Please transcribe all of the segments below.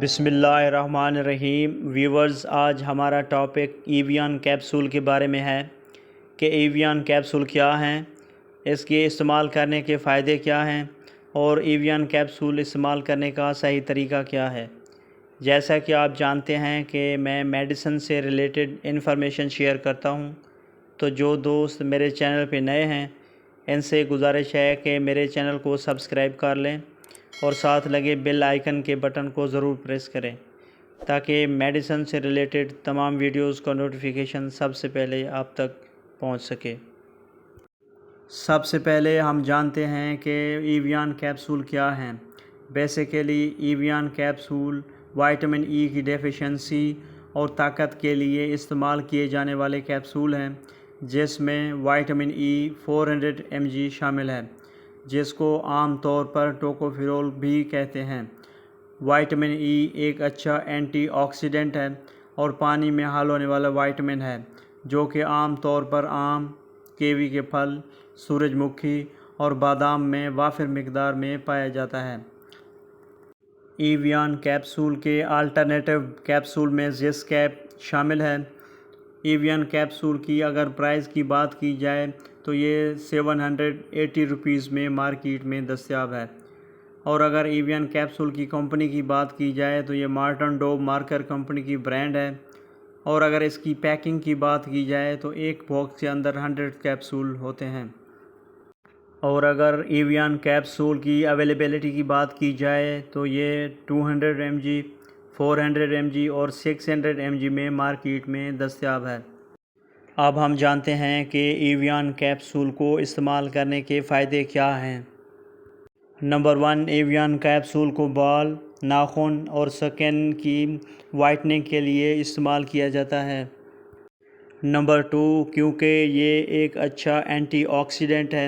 بسم اللہ الرحمن الرحیم ویورز، آج ہمارا ٹاپک ایویان کیپسول کے بارے میں ہے کہ ایویان کیپسول کیا ہیں، اس کے استعمال کرنے کے فائدے کیا ہیں اور ایویان کیپسول استعمال کرنے کا صحیح طریقہ کیا ہے۔ جیسا کہ آپ جانتے ہیں کہ میں میڈیسن سے ریلیٹڈ انفارمیشن شیئر کرتا ہوں، تو جو دوست میرے چینل پہ نئے ہیں ان سے گزارش ہے کہ میرے چینل کو سبسکرائب کر لیں اور ساتھ لگے بیل آئیکن کے بٹن کو ضرور پریس کریں تاکہ میڈیسن سے ریلیٹڈ تمام ویڈیوز کا نوٹیفیکیشن سب سے پہلے آپ تک پہنچ سکے۔ سب سے پہلے ہم جانتے ہیں کہ ایویان کیپسول کیا ہیں۔ بیسیکلی ایویان کیپسول وائٹامن ای کی ڈیفیشنسی اور طاقت کے لیے استعمال کیے جانے والے کیپسول ہیں، جس میں وائٹامن ای 400 mg شامل ہے، جس کو عام طور پر ٹوکوفیرول بھی کہتے ہیں۔ وائٹامن ای ایک اچھا اینٹی آکسیڈنٹ ہے اور پانی میں حل ہونے والا وائٹامن ہے، جو کہ عام طور پر آم، کیوی کے پھل، سورج مکھی اور بادام میں وافر مقدار میں پایا جاتا ہے۔ ایویان کیپسول کے آلٹرنیٹیو کیپسول میں زس کیپ شامل ہے۔ ایویان کیپسول کی اگر پرائز کی بات کی جائے تو یہ 780 روپیز میں مارکیٹ میں دستیاب ہے، اور اگر ایویان کیپسول کی کمپنی کی بات کی جائے تو یہ مارٹن ڈوب مارکر کمپنی کی برانڈ ہے، اور اگر اس کی پیکنگ کی بات کی جائے تو ایک باکس کے اندر 100 کیپسول ہوتے ہیں۔ اور اگر ایویان کیپسول کی اویلیبلٹی کی بات کی جائے تو یہ 200 mg، 400 mg اور 600 mg میں مارکیٹ میں دستیاب ہے۔ اب ہم جانتے ہیں کہ ایویان کیپسول کو استعمال کرنے کے فائدے کیا ہیں۔ نمبر 1، ایویان کیپسول کو بال، ناخن اور سکن کی وائٹننگ کے لیے استعمال کیا جاتا ہے۔ نمبر 2، کیونکہ یہ ایک اچھا اینٹی آکسیڈنٹ ہے،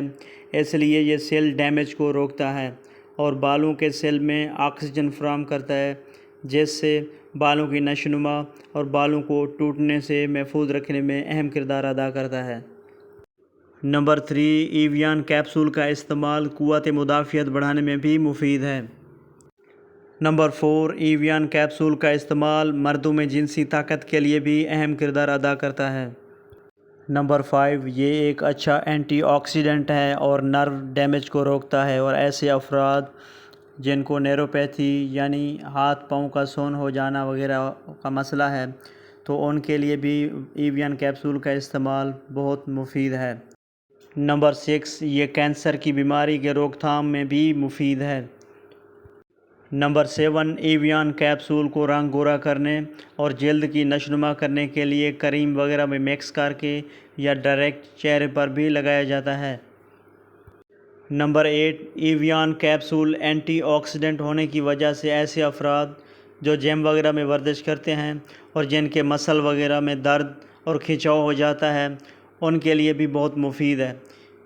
اس لیے یہ سیل ڈیمیج کو روکتا ہے اور بالوں کے سیل میں آکسیجن فراہم کرتا ہے، جس سے بالوں کی نشوونما اور بالوں کو ٹوٹنے سے محفوظ رکھنے میں اہم کردار ادا کرتا ہے۔ نمبر 3، ایویان کیپسول کا استعمال قوت مدافعت بڑھانے میں بھی مفید ہے۔ نمبر 4، ایویان کیپسول کا استعمال مردوں میں جنسی طاقت کے لیے بھی اہم کردار ادا کرتا ہے۔ نمبر 5، یہ ایک اچھا اینٹی آکسیڈنٹ ہے اور نرو ڈیمیج کو روکتا ہے، اور ایسے افراد جن کو نیوروپیتھی یعنی ہاتھ پاؤں کا سون ہو جانا وغیرہ کا مسئلہ ہے تو ان کے لیے بھی ایویان کیپسول کا استعمال بہت مفید ہے۔ نمبر 6، یہ کینسر کی بیماری کے روک تھام میں بھی مفید ہے۔ نمبر 7، ایویان کیپسول کو رنگ گورا کرنے اور جلد کی نشوونما کرنے کے لیے کریم وغیرہ میں مکس کر کے یا ڈائریکٹ چہرے پر بھی لگایا جاتا ہے۔ نمبر 8، ایویان کیپسول اینٹی آکسیڈنٹ ہونے کی وجہ سے ایسے افراد جو جم وغیرہ میں ورزش کرتے ہیں اور جن کے مسل وغیرہ میں درد اور کھنچاؤ ہو جاتا ہے ان کے لیے بھی بہت مفید ہے،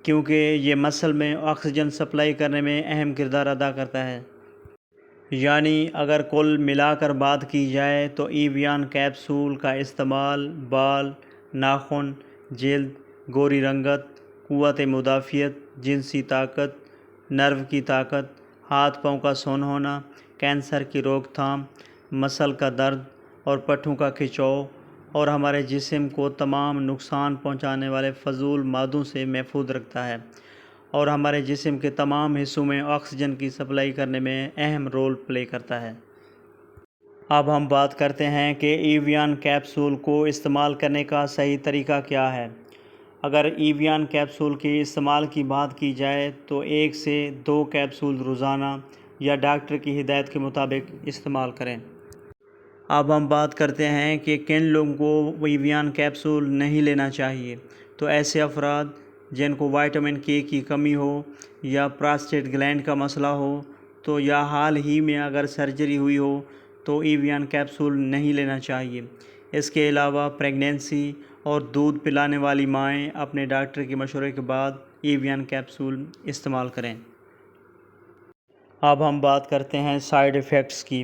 کیونکہ یہ مسل میں آکسیجن سپلائی کرنے میں اہم کردار ادا کرتا ہے۔ یعنی اگر کل ملا کر بات کی جائے تو ایویان کیپسول کا استعمال بال، ناخن، جلد، گوری رنگت، قوت مدافعت، جنسی طاقت، نرو کی طاقت، ہاتھ پاؤں کا سون ہونا، کینسر کی روک تھام، مسل کا درد اور پٹھوں کا کھنچاؤ، اور ہمارے جسم کو تمام نقصان پہنچانے والے فضول مادوں سے محفوظ رکھتا ہے، اور ہمارے جسم کے تمام حصوں میں آکسیجن کی سپلائی کرنے میں اہم رول پلے کرتا ہے۔ اب ہم بات کرتے ہیں کہ ایویان کیپسول کو استعمال کرنے کا صحیح طریقہ کیا ہے۔ اگر ایویان کیپسول کے استعمال کی بات کی جائے تو 1 سے 2 کیپسول روزانہ یا ڈاکٹر کی ہدایت کے مطابق استعمال کریں۔ اب ہم بات کرتے ہیں کہ کن لوگوں کو ایویان کیپسول نہیں لینا چاہیے۔ تو ایسے افراد جن کو وائٹامن کے کی کمی ہو، یا پراسٹیٹ گلینڈ کا مسئلہ ہو، تو یا حال ہی میں اگر سرجری ہوئی ہو تو ایویان کیپسول نہیں لینا چاہیے۔ اس کے علاوہ پریگنینسی اور دودھ پلانے والی مائیں اپنے ڈاکٹر کے مشورے کے بعد ایویان کیپسول استعمال کریں۔ اب ہم بات کرتے ہیں سائیڈ ایفیکٹس کی۔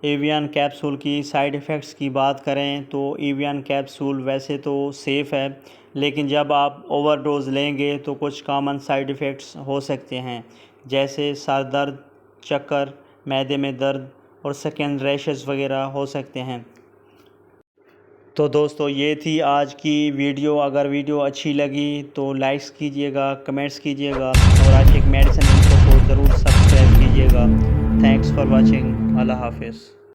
ایویان کیپسول کی سائیڈ ایفیکٹس کی بات کریں تو ایویان کیپسول ویسے تو سیف ہے، لیکن جب آپ اوور ڈوز لیں گے تو کچھ کامن سائیڈ ایفیکٹس ہو سکتے ہیں، جیسے سر درد، چکر، معدے میں درد، اور سکن ریشز وغیرہ ہو سکتے ہیں۔ تو دوستو یہ تھی آج کی ویڈیو۔ اگر ویڈیو اچھی لگی تو لائکس کیجئے گا، کمنٹس کیجئے گا اور آشق میڈیسن انفو کو ضرور سبسکرائب کیجئے گا۔ Thanks for watching. اللہ حافظ۔